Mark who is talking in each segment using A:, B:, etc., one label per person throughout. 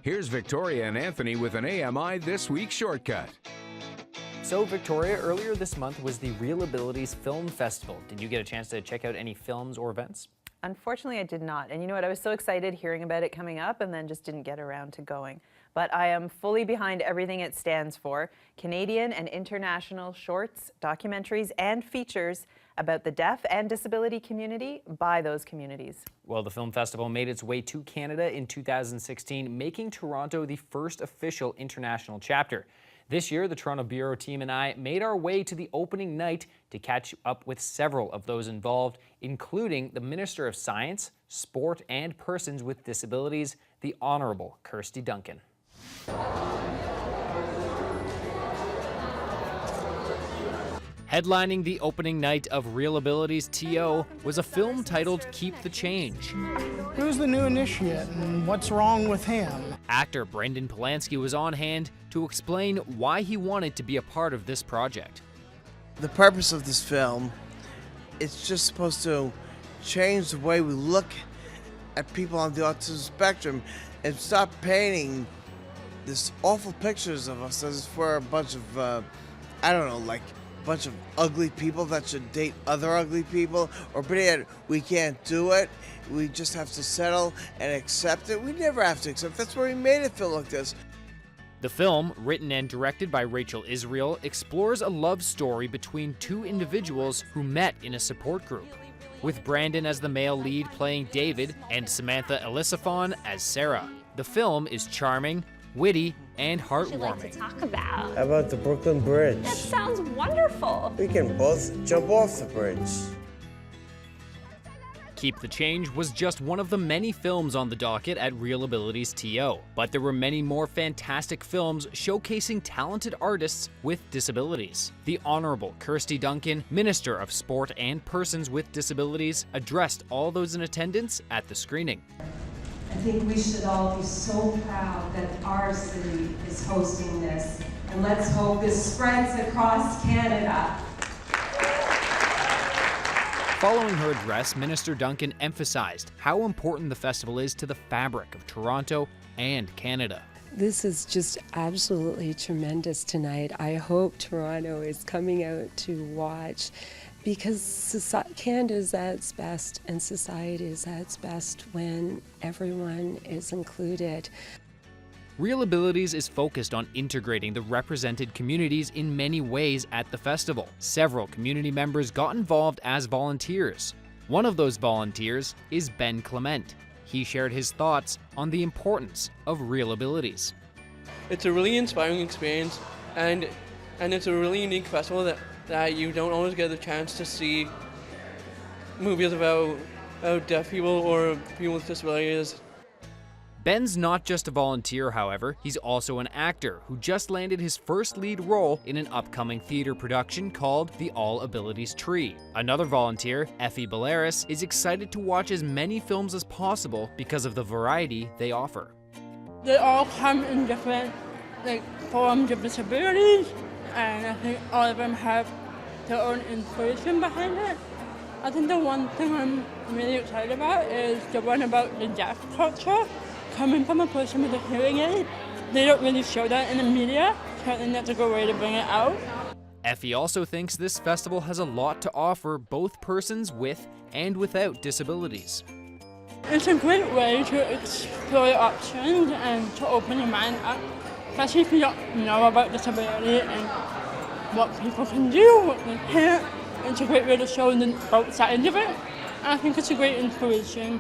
A: Here's Victoria and Anthony with an AMI This Week shortcut.
B: So Victoria, earlier this month was the ReelAbilities Film Festival. Did you get a chance to check out any films or events?
C: Unfortunately, I did not. And you know what? I was so excited hearing about it coming up and then just didn't get around to going. But I am fully behind everything it stands for: Canadian and international shorts, documentaries, and features about the deaf and disability community by those communities.
B: Well, the film festival made its way to Canada in 2016, making Toronto the first official international chapter. This year, the Toronto Bureau team and I made our way to the opening night to catch up with several of those involved, including the Minister of Science, Sport and Persons with Disabilities, the Honourable Kirsty Duncan. Headlining the opening night of ReelAbilities TO was a film titled Keep the Change.
D: Who's the new initiate and what's wrong with him?
B: Actor Brendan Polanski was on hand to explain why he wanted to be a part of this project.
E: The purpose of this film, it's just supposed to change the way we look at people on the autism spectrum and stop painting this awful pictures of us as if we're a bunch of, I don't know, like a bunch of ugly people that should date other ugly people, or better yet, we can't do it. We just have to settle and accept it. We never have to accept. That's why we made a film like this.
B: The film, written and directed by Rachel Israel, explores a love story between two individuals who met in a support group, with Brandon as the male lead playing David and Samantha Elisafon as Sarah. The film is charming, witty, and heartwarming.
F: What would you like to talk about?
E: How about the Brooklyn Bridge?
F: That sounds wonderful.
E: We can both jump off the bridge.
B: Keep the Change was just one of the many films on the docket at ReelAbilities TO, but there were many more fantastic films showcasing talented artists with disabilities. The Honourable Kirsty Duncan, Minister of Sport and Persons with Disabilities, addressed all those in attendance at the screening.
G: I think we should all be so proud that our city is hosting this, and let's hope this spreads across Canada.
B: Following her address, Minister Duncan emphasized how important the festival is to the fabric of Toronto and Canada.
H: This is just absolutely tremendous tonight. I hope Toronto is coming out to watch, because Canada is at its best and society is at its best when everyone is included.
B: ReelAbilities is focused on integrating the represented communities in many ways at the festival. Several community members got involved as volunteers. One of those volunteers is Ben Clement. He shared his thoughts on the importance of ReelAbilities.
I: It's a really inspiring experience, and it's a really unique festival that you don't always get the chance to see movies about deaf people or people with disabilities.
B: Ben's not just a volunteer, however, he's also an actor who just landed his first lead role in an upcoming theater production called The All Abilities Tree. Another volunteer, Effie Belaris, is excited to watch as many films as possible because of the variety they offer.
J: They all come in different forms of disabilities, and I think all of them have their own inspiration behind it. I think the one thing I'm really excited about is the one about the deaf culture. Coming from a person with a hearing aid, they don't really show that in the media, so I think that's a good way to bring it out.
B: Effie also thinks this festival has a lot to offer both persons with and without disabilities.
J: It's a great way to explore options and to open your mind up, especially if you don't know about disability and what people can do, what they can't. It's a great way to show both sides of it. I think it's a great inspiration.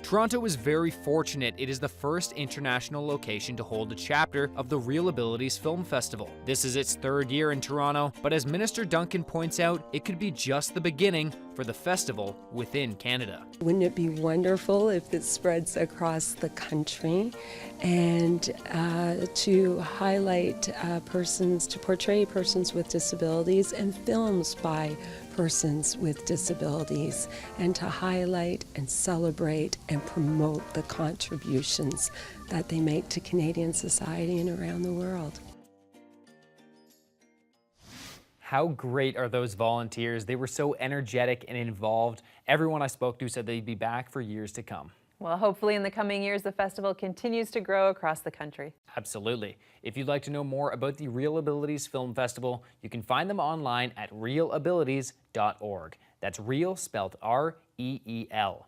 B: Toronto is very fortunate it is the first international location to hold a chapter of the ReelAbilities Film Festival. This is its third year in Toronto, but as Minister Duncan points out, it could be just the beginning for the festival within Canada.
H: Wouldn't it be wonderful if it spreads across the country, and to highlight to portray persons with disabilities and films by persons with disabilities, and to highlight and celebrate and promote the contributions that they make to Canadian society and around the world.
B: How great are those volunteers? They were so energetic and involved. Everyone I spoke to said they'd be back for years to come.
C: Well, hopefully in the coming years, the festival continues to grow across the country.
B: Absolutely. If you'd like to know more about the ReelAbilities Film Festival, you can find them online at ReelAbilities.org. That's Reel spelled R-E-E-L.